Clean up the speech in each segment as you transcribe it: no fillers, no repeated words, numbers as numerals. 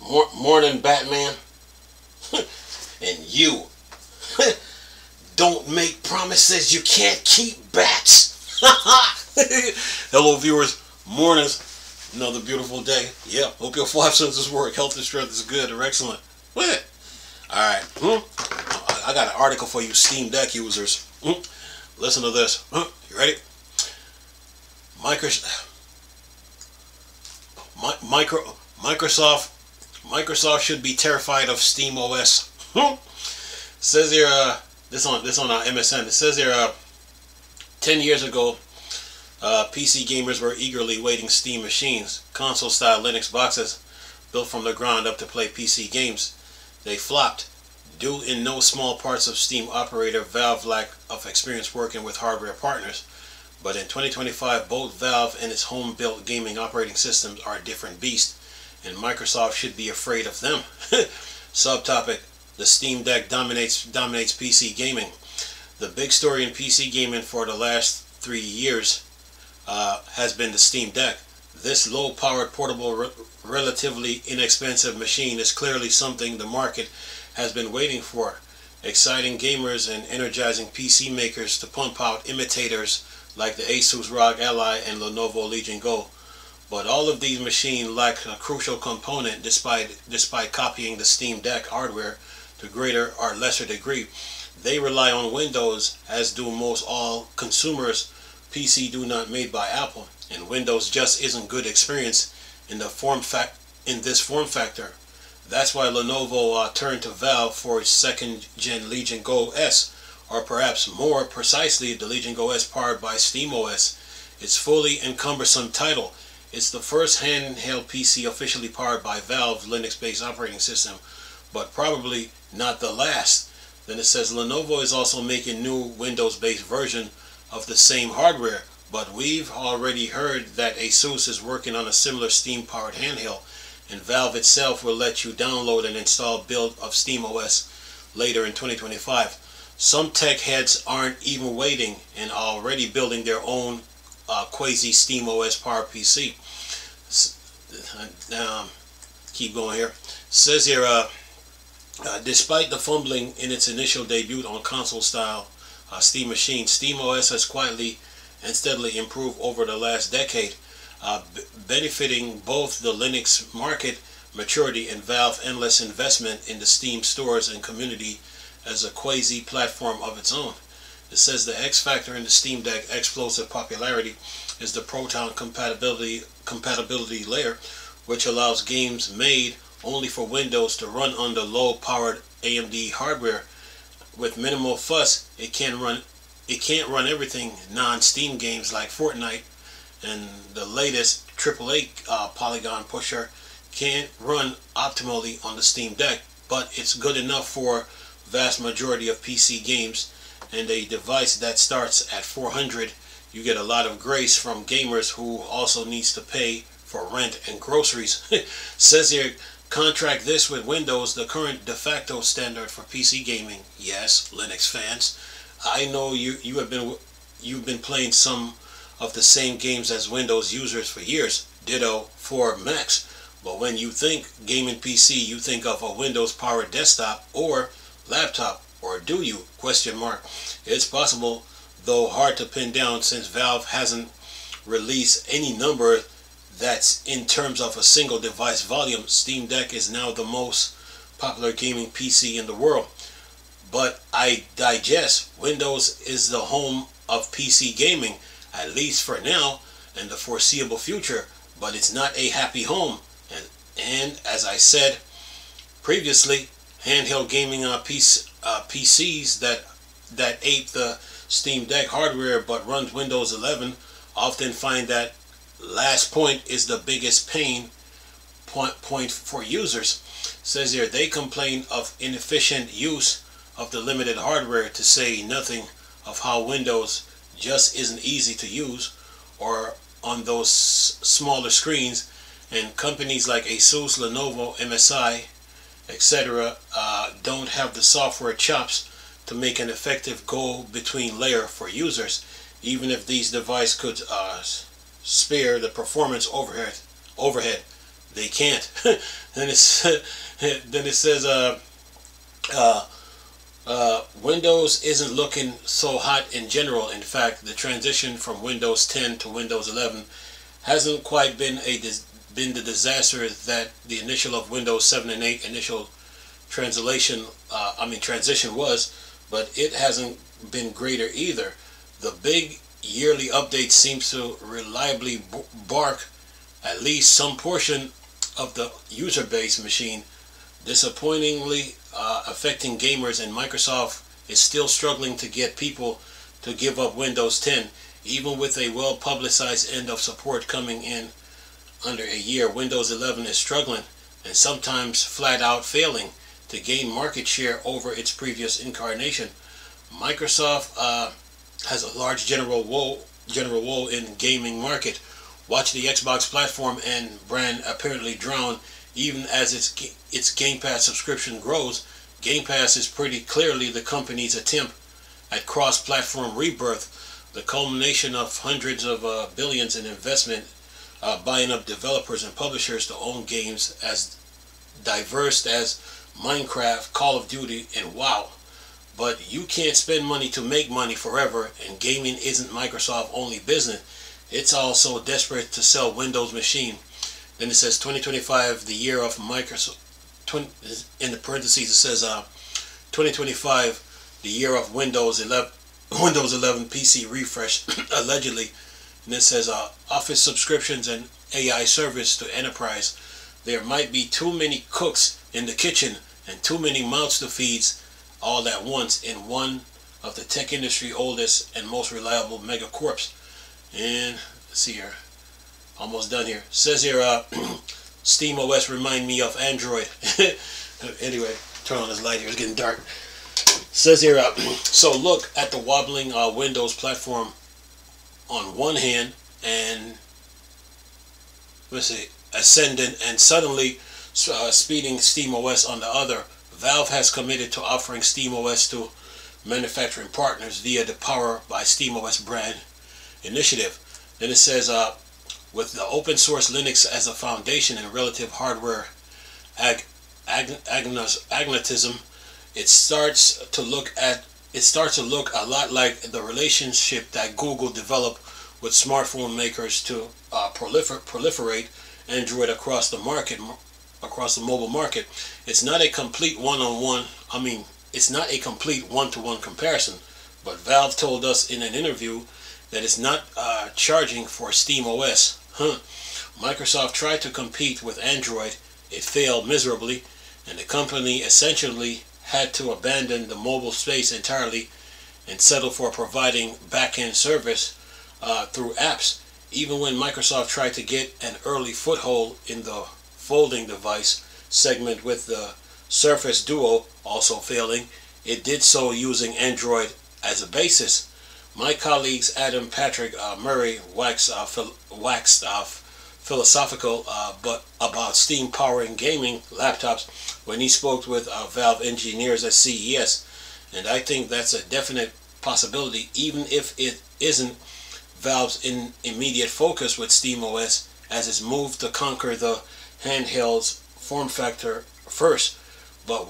Morning, Batman. And you don't make promises you can't keep, bats. Hello, viewers. Mornings. Another beautiful day. Yeah, hope your five senses work. Health and strength is good or excellent. What? Alright. I got an article for you Steam Deck users. Listen to this. You ready? Microsoft should be terrified of Steam OS. Says here, this on MSN. It says here, 10 years ago, PC gamers were eagerly waiting Steam machines, console-style Linux boxes built from the ground up to play PC games. They flopped, due in no small parts of Steam operator Valve lack of experience working with hardware partners. But in 2025, both Valve and its home-built gaming operating systems are a different beast, and Microsoft should be afraid of them. Subtopic: the Steam Deck dominates PC gaming. The big story in PC gaming for the last 3 years has been the Steam Deck. This low-powered, portable, relatively inexpensive machine is clearly something the market has been waiting for, exciting gamers and energizing PC makers to pump out imitators like the Asus ROG Ally and Lenovo Legion Go. But all of these machines lack a crucial component despite copying the Steam Deck hardware to greater or lesser degree. They rely on Windows, as do most all consumers. PC do not made by Apple, and Windows just isn't good experience in this form factor. That's why Lenovo turned to Valve for its second-gen Legion Go S, or perhaps more precisely the Legion Go S powered by SteamOS. Its fully and cumbersome title. It's the first handheld PC officially powered by Valve Linux-based operating system, but probably not the last. Then it says Lenovo is also making new Windows-based version of the same hardware, but we've already heard that Asus is working on a similar Steam-powered handheld, and Valve itself will let you download and install build of SteamOS later in 2025. Some tech heads aren't even waiting and are already building their own quasi SteamOS powered PC. Keep going here. Says here, despite the fumbling in its initial debut on console-style Steam machines, SteamOS has quietly and steadily improved over the last decade, benefiting both the Linux market maturity and Valve endless investment in the Steam stores and community as a quasi platform of its own. It says the X factor in the Steam Deck explosive popularity is the Proton compatibility layer, which allows games made only for Windows to run under low-powered AMD hardware. With minimal fuss, it can't run everything non-Steam games like Fortnite, and the latest AAA Polygon pusher can't run optimally on the Steam Deck, but it's good enough for vast majority of PC games, and a device that starts at $400, you get a lot of grace from gamers who also needs to pay for rent and groceries. Says here, contract this with Windows, the current de facto standard for PC gaming. Yes, Linux fans, I know you've been playing some of the same games as Windows users for years. Ditto for Macs. But when you think gaming PC, you think of a Windows powered desktop or laptop, or do you? Question mark. It's possible, though hard to pin down since Valve hasn't released any number that's in terms of a single device volume. Steam Deck is now the most popular gaming PC in the world. But I digest, Windows is the home of PC gaming, at least for now and the foreseeable future, but it's not a happy home. And as I said previously, handheld gaming PCs that ape the Steam Deck hardware but runs Windows 11 often find that last point is the biggest pain point for users. Says here, they complain of inefficient use of the limited hardware, to say nothing of how Windows just isn't easy to use or on those smaller screens, and companies like Asus, Lenovo, MSI, etc. Don't have the software chops to make an effective go-between layer for users, even if these devices could spare the performance overhead. they can't. then it says Windows isn't looking so hot in general. In fact, the transition from Windows 10 to Windows 11 hasn't quite been the disaster that the initial of Windows 7 and 8 initial transition was, but it hasn't been greater either. The big yearly update seems to reliably bark at least some portion of the user base machine, disappointingly affecting gamers, and Microsoft is still struggling to get people to give up Windows 10, even with a well-publicized end of support coming in under a year. Windows 11 is struggling and sometimes flat out failing to gain market share over its previous incarnation. Microsoft has a large general woe in gaming market. Watch the Xbox platform and brand apparently drown even as its Game Pass subscription grows. Game Pass is pretty clearly the company's attempt at cross-platform rebirth, the culmination of hundreds of billions in investment, buying up developers and publishers to own games as diverse as Minecraft, Call of Duty, and WoW. But you can't spend money to make money forever, and gaming isn't Microsoft's only business. It's also desperate to sell Windows machine. Then it says 2025, the year of Microsoft. In the parentheses it says 2025, the year of Windows 11 PC refresh allegedly. And it says Office subscriptions and AI service to enterprise. There might be too many cooks in the kitchen and too many mouths to feed all at once in one of the tech industry oldest and most reliable megacorps. And let's see here, almost done here. Says here Steam OS remind me of Android. Anyway, turn on this light here, it's getting dark. Says here so look at the wobbling Windows platform on one hand, and let's see, ascendant and suddenly speeding Steam OS on the other. Valve has committed to offering Steam OS to manufacturing partners via the Power by Steam OS brand initiative. Then it says with the open source Linux as a foundation and relative hardware agnosticism, it starts to look a lot like the relationship that Google developed with smartphone makers to proliferate Android across the mobile market. It's not a complete it's not a complete one-to-one comparison, but Valve told us in an interview that it's not charging for Steam OS. Microsoft tried to compete with Android. It failed miserably, and the company essentially had to abandon the mobile space entirely and settle for providing back-end service through apps. Even when Microsoft tried to get an early foothold in the folding device segment with the Surface Duo also failing, it did so using Android as a basis. My colleagues Adam Patrick Murray waxed philosophical but about Steam powering gaming laptops when he spoke with Valve engineers at CES, and I think that's a definite possibility, even if it isn't Valve's immediate focus with Steam OS, as its move to conquer the handheld's form factor first. But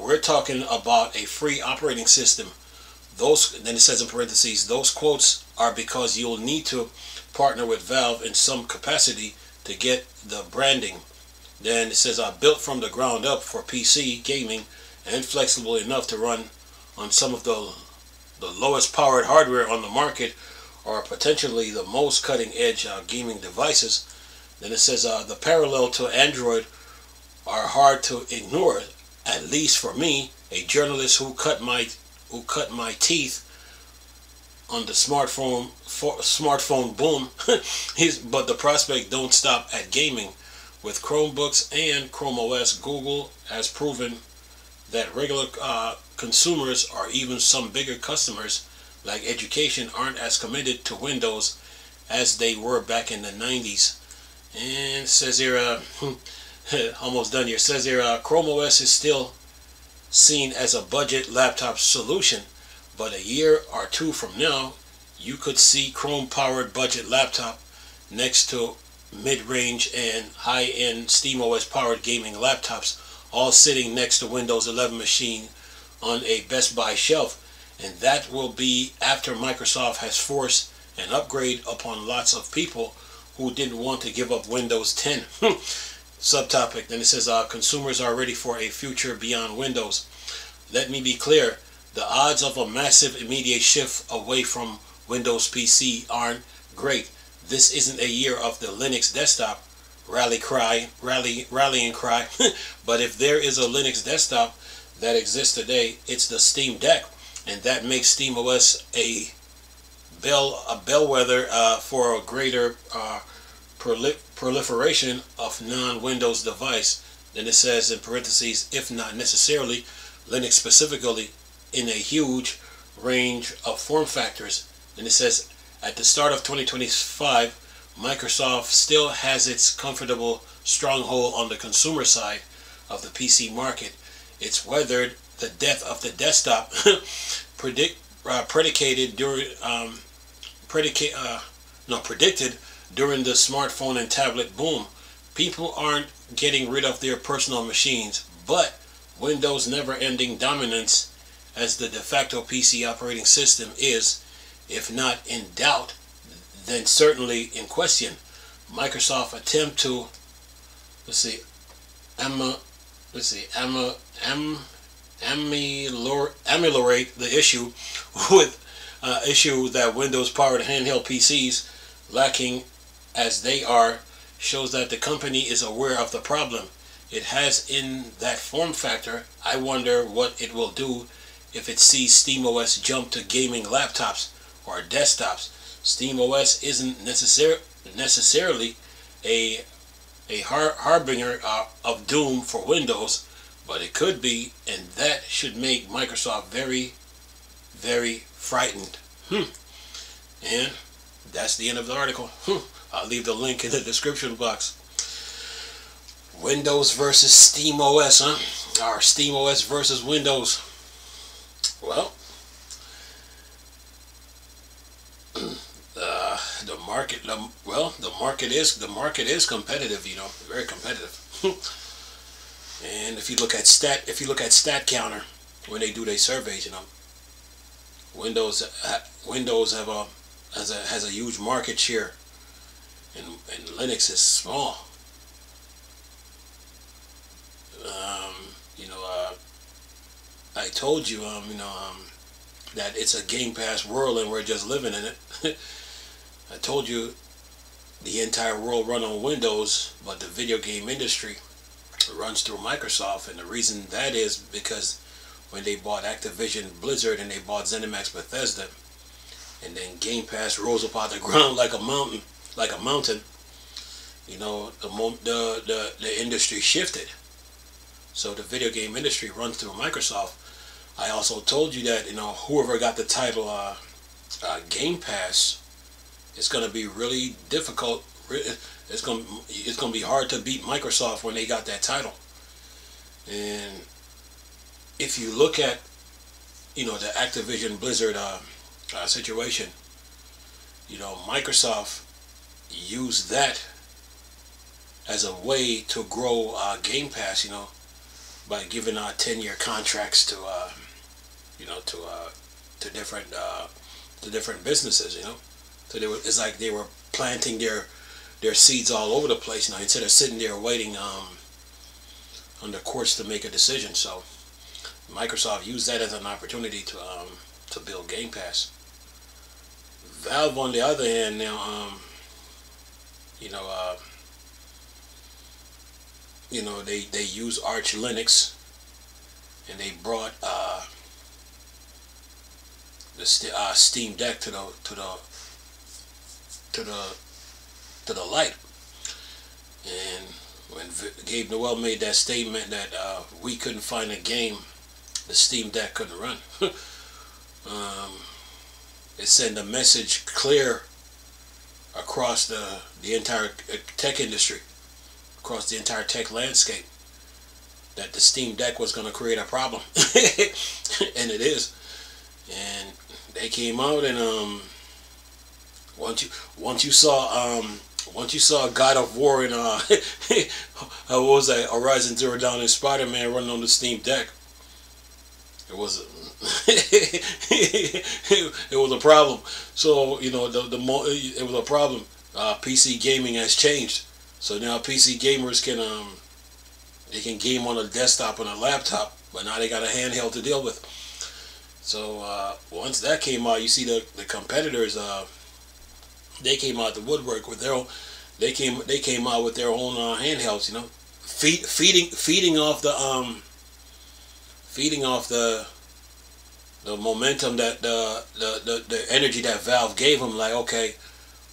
we're talking about a free operating system. Those, then it says in parentheses, those quotes are because you'll need to partner with Valve in some capacity to get the branding. Then it says built from the ground up for PC gaming and flexible enough to run on some of the lowest powered hardware on the market, or potentially the most cutting edge gaming devices. Then it says the parallel to Android are hard to ignore, at least for me, a journalist who cut my teeth on the smartphone boom. But the prospect don't stop at gaming. With Chromebooks and Chrome OS, Google has proven that regular consumers, or even some bigger customers like education, aren't as committed to Windows as they were back in the 90s. And it says here, almost done here, it says here, Chrome OS is still seen as a budget laptop solution, but a year or two from now, you could see Chrome powered budget laptop next to mid-range and high-end SteamOS powered gaming laptops, all sitting next to Windows 11 machine on a Best Buy shelf. And that will be after Microsoft has forced an upgrade upon lots of people who didn't want to give up Windows 10. Subtopic. Then it says consumers are ready for a future beyond Windows. Let me be clear, the odds of a massive immediate shift away from Windows PC aren't great. This isn't a year of the Linux desktop rallying cry. But if there is a Linux desktop that exists today, it's the Steam Deck, and that makes SteamOS a bellwether for a greater proliferation of non-Windows device. Then it says in parentheses, if not necessarily Linux specifically, in a huge range of form factors. Then it says at the start of 2025, Microsoft still has its comfortable stronghold on the consumer side of the PC market. It's weathered the death of the desktop predicted during the smartphone and tablet boom. People aren't getting rid of their personal machines, but Windows' never-ending dominance as the de facto PC operating system is, if not in doubt, then certainly in question. Microsoft attempt to ameliorate the issue with issue that Windows-powered handheld PCs, lacking as they are, shows that the company is aware of the problem it has in that form factor. I wonder what it will do if it sees SteamOS jump to gaming laptops or desktops. SteamOS isn't necessarily a harbinger of doom for Windows, but it could be, and that should make Microsoft very, very frightened. And that's the end of the article. I'll leave the link in the description box. Windows versus SteamOS, Or SteamOS versus Windows. Well, the market is competitive, very competitive. And if you look at StatCounter, when they do their surveys, Windows has a huge market share, and Linux is small. I told you, that it's a Game Pass world and we're just living in it. I told you the entire world run on Windows, but the video game industry runs through Microsoft, and the reason that is because when they bought Activision Blizzard and they bought ZeniMax Bethesda, and then Game Pass rose up out the ground like a mountain, the industry shifted. So the video game industry runs through Microsoft. I also told you that whoever got the title Game Pass, it's going to be really difficult. It's going to be hard to beat Microsoft when they got that title. And if you look at the Activision Blizzard situation, Microsoft used that as a way to grow Game Pass, by giving 10-year contracts to different businesses, So it's like they were planting their seeds all over the place, instead of sitting there waiting on the courts to make a decision. So Microsoft used that as an opportunity to build Game Pass. Valve, on the other hand, now they use Arch Linux, and they brought the Steam Deck to the light. And when Gabe Newell made that statement that we couldn't find a game the Steam Deck couldn't run, it sent a message clear across the entire tech industry, across the entire tech landscape, that the Steam Deck was going to create a problem. And it is. And they came out, and once you saw once you saw God of War and what was that, Horizon Zero Dawn and Spider-Man running on the Steam Deck, it was it was a problem. So you know it was a problem. PC gaming has changed, so now PC gamers can they can game on a desktop and a laptop, but now they got a handheld to deal with. So once that came out, you see the competitors. They came out the woodwork with their own. They came out with their own handhelds. You know, feeding off the momentum that the energy that Valve gave them. Like, okay,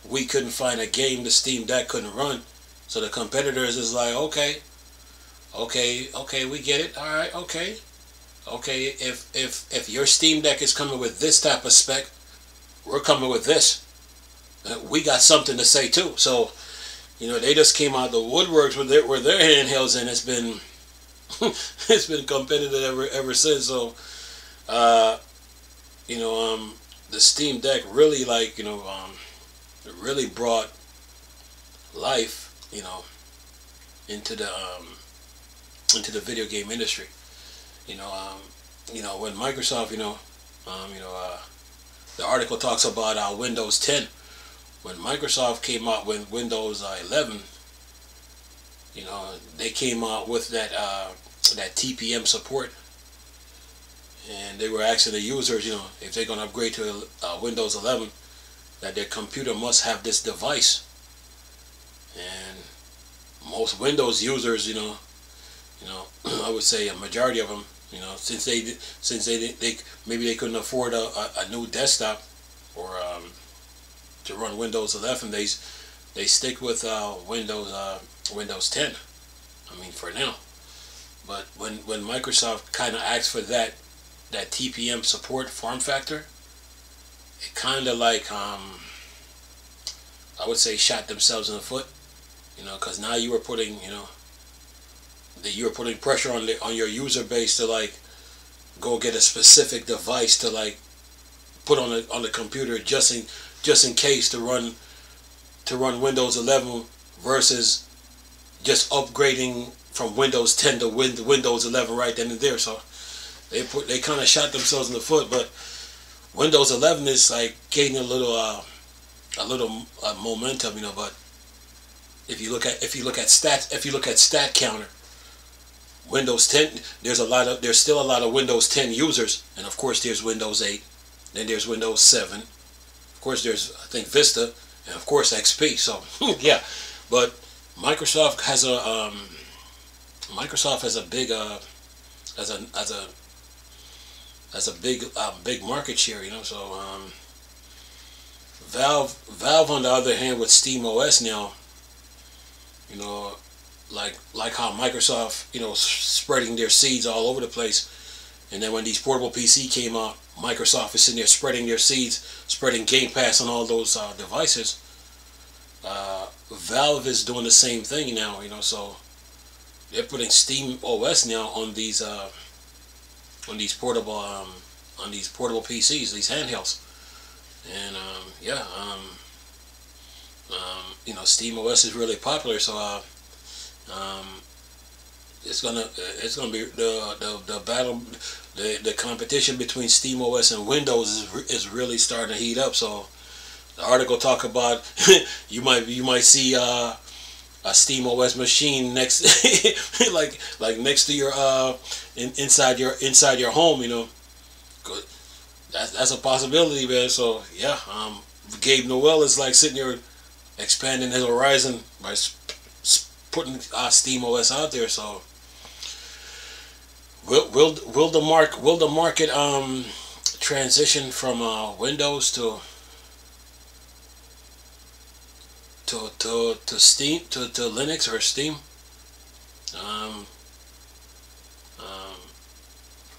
we couldn't find a game the Steam Deck couldn't run, so the competitors is like, okay, we get it. All right, okay. If your Steam Deck is coming with this type of spec, we're coming with this. We got something to say too. So, you know, they just came out the woodworks with their handhelds, and it's been it's been competitive ever since. So, you know, the Steam Deck really, like, you know, it really brought life, you know, into the video game industry. You know, when Microsoft, the article talks about Windows 10. When Microsoft came out with Windows 11, you know, they came out with that TPM support, and they were asking the users, you know, if they're going to upgrade to Windows 11, that their computer must have this device. And most Windows users, you know, I would say a majority of them, you know, since they maybe they couldn't afford a new desktop or to run Windows 11, they stick with Windows 10. I mean, for now. But when Microsoft kind of asked for that TPM support form factor, it kind of like I would say shot themselves in the foot, you know, because now you were putting, you know, you were putting pressure on your user base to like go get a specific device to like put on the computer just in case to run Windows 11 versus just upgrading from Windows 10 to Windows 11 right then and there. So they kind of shot themselves in the foot. But Windows 11 is like gaining a little momentum, you know. But if you look at stat counter, Windows 10, there's still a lot of Windows 10 users, and of course there's Windows 8, then there's Windows 7, of course there's, I think, Vista, and of course XP. So yeah, but Microsoft has a big market share, you know. So Valve on the other hand with Steam OS now, you know, like how Microsoft, you know, spreading their seeds all over the place, and then when these portable PC came out, Microsoft is sitting there spreading their seeds, spreading Game Pass on all those devices. Valve is doing the same thing now, you know. So they're putting Steam OS now on these portable PCs, these handhelds, and you know, Steam OS is really popular. So it's gonna be the battle, the competition between Steam OS and Windows is really starting to heat up. So the article talk about you might see a Steam OS machine next like next to your inside your home, you know. That's a possibility, man. So yeah, Gabe Newell is like sitting here expanding his horizon by putting Steam OS out there. So will the market transition from Windows to Steam to Linux or Steam?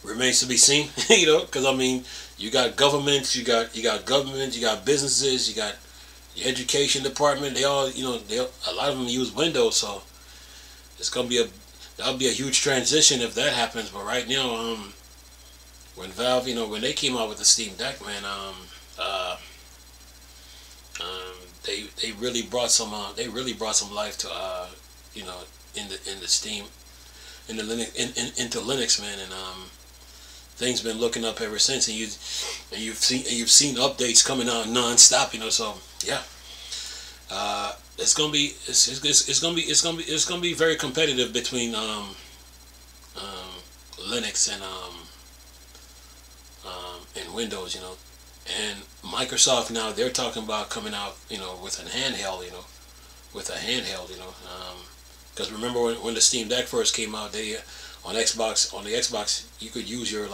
Remains to be seen. You know, because I mean, you got governments, you got government, you got businesses, you got your education department. They all, you know, a lot of them use Windows. So it's gonna be that'll be a huge transition if that happens. But right now, when Valve, you know, when they came out with the Steam Deck, man, they really brought some life to you know, in the Steam, in the Linux, into Linux, man. And things been looking up ever since. And you've seen updates coming out non-stop, you know. So yeah, it's gonna be very competitive between Linux and Windows, you know. And Microsoft now, they're talking about coming out, you know, with a handheld, you know, because remember when the Steam Deck first came out, they on the Xbox you could use your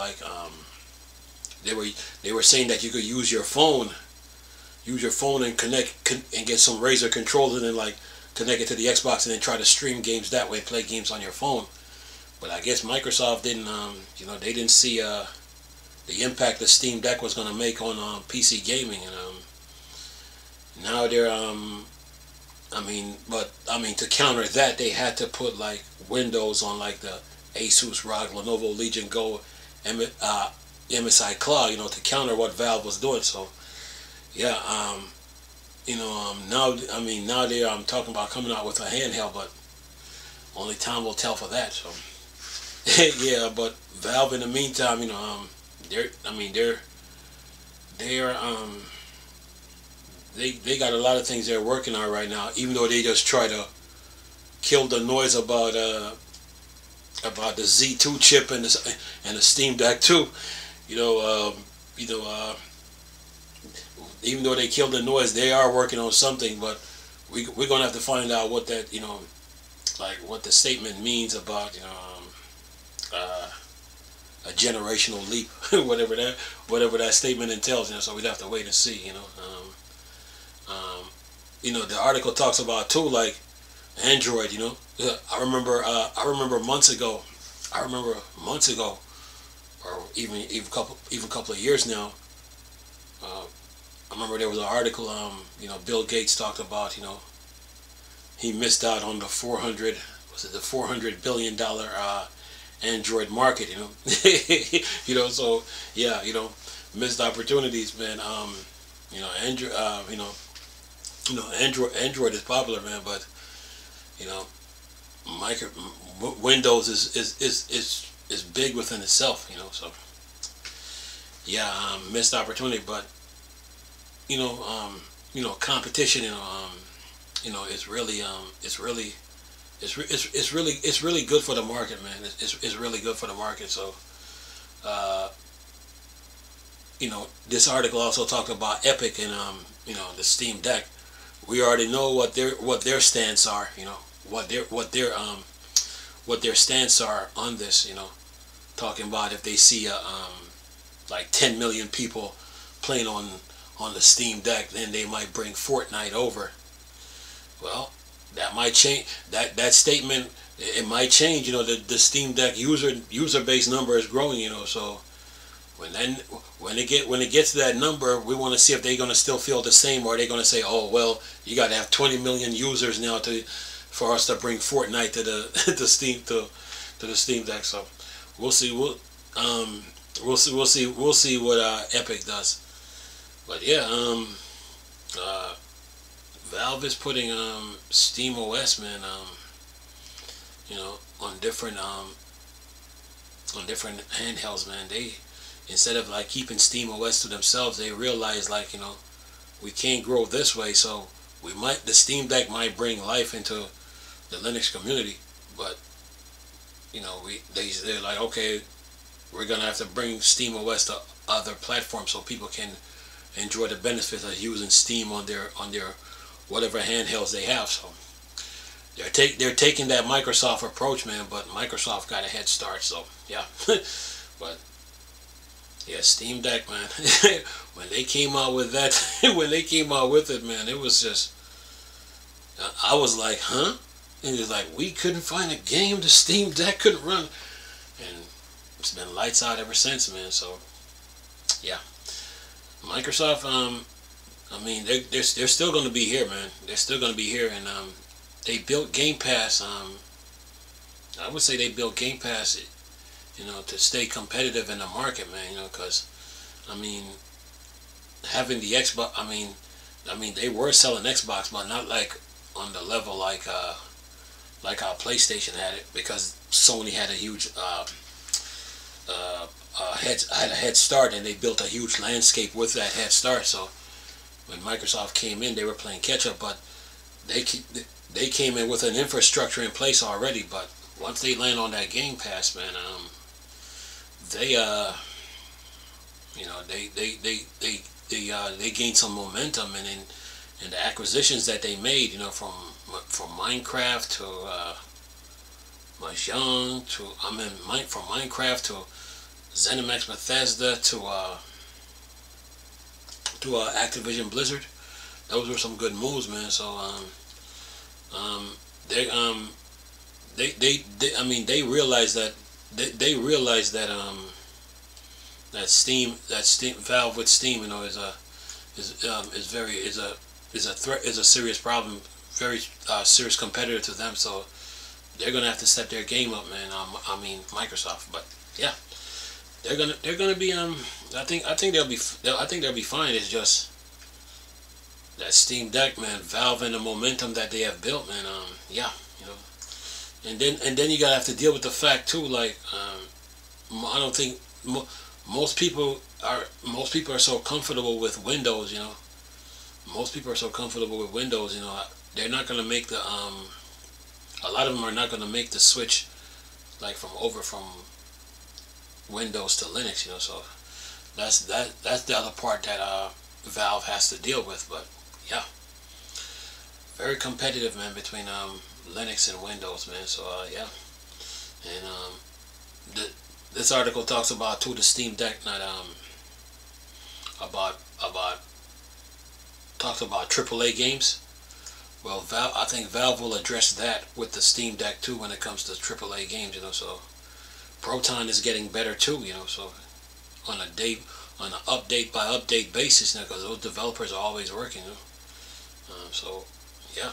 they were saying that you could use your phone and and get some Razer controllers and then like connect it to the Xbox and then try to stream games that way, play games on your phone. But I guess Microsoft didn't you know, they didn't see the impact the Steam Deck was going to make on PC gaming. And now they're to counter that, they had to put like Windows on like the Asus ROG Lenovo Legion Go MSI Cloud, you know, to counter what Valve was doing. So yeah, you know, now they're talking about coming out with a handheld, but only time will tell for that. So yeah, but Valve in the meantime, you know, they got a lot of things they're working on right now, even though they just try to kill the noise about the Z2 chip and the Steam Deck 2. Even though they killed the noise, they are working on something. But we're gonna have to find out what that, you know, like what the statement means about, you know, a generational leap, whatever that statement entails, you know. So we'd have to wait and see, you know. You know, the article talks about too, like Android, you know. I remember months ago, or even couple of years now. I remember there was an article, you know, Bill Gates talked about, you know, he missed out on the $400 billion Android market, you know. You know, so yeah, you know, missed opportunities, man. You know, Android is popular, man, but you know, Windows is big within itself, you know. So yeah, missed opportunity, but you know, competition, you know, it's really good for the market, man. It's really good for the market. So you know, this article also talked about Epic and you know, the Steam Deck. We already know what their stance are, you know, what their stance are on this, you know, talking about if they see like 10 million people playing on the Steam Deck, then they might bring Fortnite over. Well, that might change. That statement, it might change. You know, the Steam Deck user base number is growing, you know. So when it gets to that number, we want to see if they're going to still feel the same, or are they going to say, oh well, you got to have 20 million users now for us to bring Fortnite to the Steam Deck. So we'll see. We'll see what Epic does. But yeah, Valve is putting Steam OS, man, you know, on different handhelds, man. They, instead of like keeping Steam OS to themselves, they realize, like, you know, we can't grow this way, so the Steam Deck might bring life into the Linux community, but you know, they're like, okay, we're gonna have to bring Steam OS to other platforms so people can enjoy the benefits of using Steam on their whatever handhelds they have. So they're taking that Microsoft approach, man, but Microsoft got a head start. So yeah. But yeah, Steam Deck, man. When they came out with that, man, it was just, I was like, huh? And it's like, we couldn't find a game the Steam Deck couldn't run, and it's been lights out ever since, man. So yeah, Microsoft, I mean, they're still going to be here, man. They're still going to be here, and they built Game Pass. I would say they built Game Pass, you know, to stay competitive in the market, man. You know, because I mean, having the Xbox, I mean, I mean, they were selling Xbox, but not like on the level like how PlayStation had it, because Sony had a huge had a head start, and they built a huge landscape with that head start. So when Microsoft came in, they were playing catch up, but they came in with an infrastructure in place already. But once they land on that Game Pass, man, they you know, they gained some momentum, and the acquisitions that they made, you know, from Minecraft to Mahjong to from Minecraft to ZeniMax Bethesda to Activision Blizzard. Those were some good moves, man. So they I mean, they realized that that Steam Valve with Steam, you know, is a threat, is a serious problem, very serious competitor to them. So they're gonna have to step their game up, man. I mean Microsoft, but yeah, they're gonna be I think they'll be fine. It's just that Steam Deck, man, Valve and the momentum that they have built, man. Yeah, you know, and then you gotta have to deal with the fact too, like I don't think most people are so comfortable with Windows, you know. Most people are so comfortable with Windows, you know. They're not gonna make the a lot of them are not gonna make the switch, like from Windows to Linux, you know. So that's the other part that Valve has to deal with. But yeah, very competitive, man, between Linux and Windows, man. So yeah, and this article talks about too the Steam Deck, not talks about AAA games. Well, I think Valve will address that with the Steam Deck too when it comes to AAA games, you know. So Proton is getting better too, you know. So on an update by update basis, you know, because those developers are always working, you know. So yeah,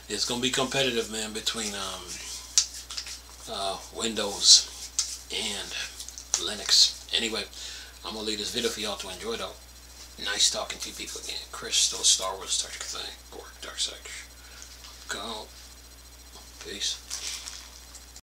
it's gonna be competitive, man, between Windows and Linux. Anyway, I'm gonna leave this video for y'all to enjoy, though. Nice talking to you people again. Crystal, Star Wars, Star Trek thing, Borg, Dark Side. Go. Peace.